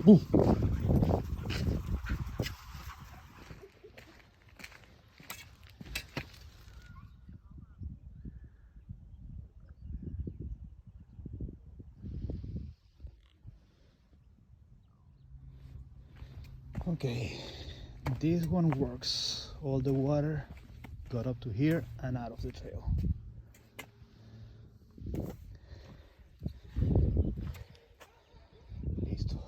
Boom. Okay, this one works. All the water got up to here and out of the trail. Listo.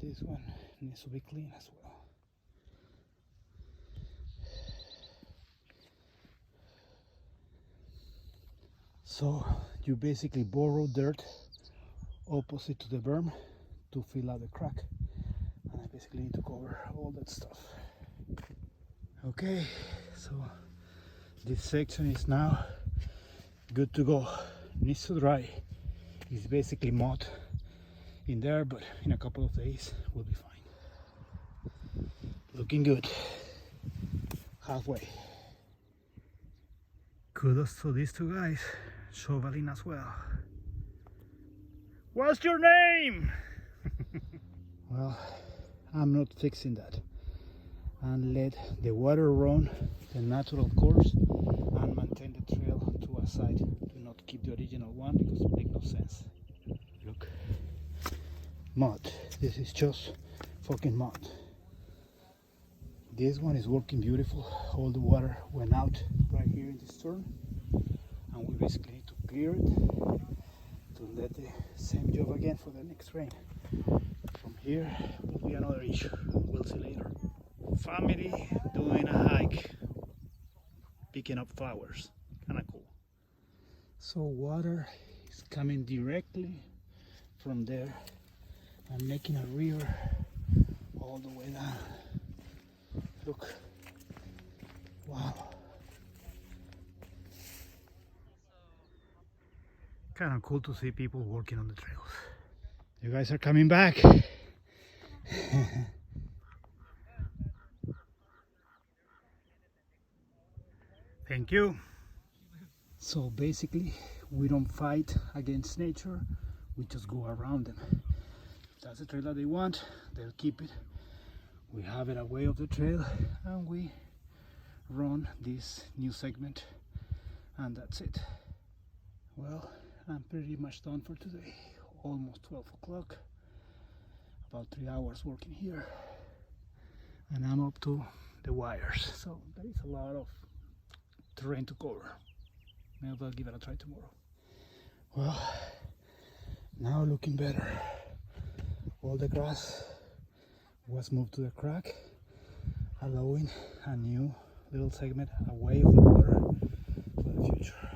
This one needs to be clean as well. So you basically borrow dirt opposite to the berm to fill out the crack, and I basically need to cover all that stuff. Okay, so this section is now good to go. Needs to dry. It's basically mud in there, but in a couple of days we'll be fine. Looking good. Halfway. Kudos to these two guys, shoveling as well. What's your name? Well, I'm not fixing that. And let the water run the natural course and maintain the trail to a side. Do not keep the original one because it makes no sense. Look, mud. This is just fucking mud. This one is working beautiful. All the water went out right here in this turn, and we basically need to clear it to let the same job again for the next rain. From here will be another issue. We'll see later. Family doing a hike, picking up flowers. Kinda cool. So water is coming directly from there and making a river all the way down. Look, wow. Kind of cool to see people working on the trails. You guys are coming back. Thank you. So basically, we don't fight against nature, we just go around them. If that's the trail that they want, they'll keep it. We have it away of the trail and we run this new segment, and that's it. Well, I'm pretty much done for today. Almost 12 o'clock. About 3 hours working here. And I'm up to the wires. So there is a lot of terrain to cover. Maybe I'll give it a try tomorrow. Well, now looking better. All the grass was moved to the crack, allowing a new little segment away of the water for the future.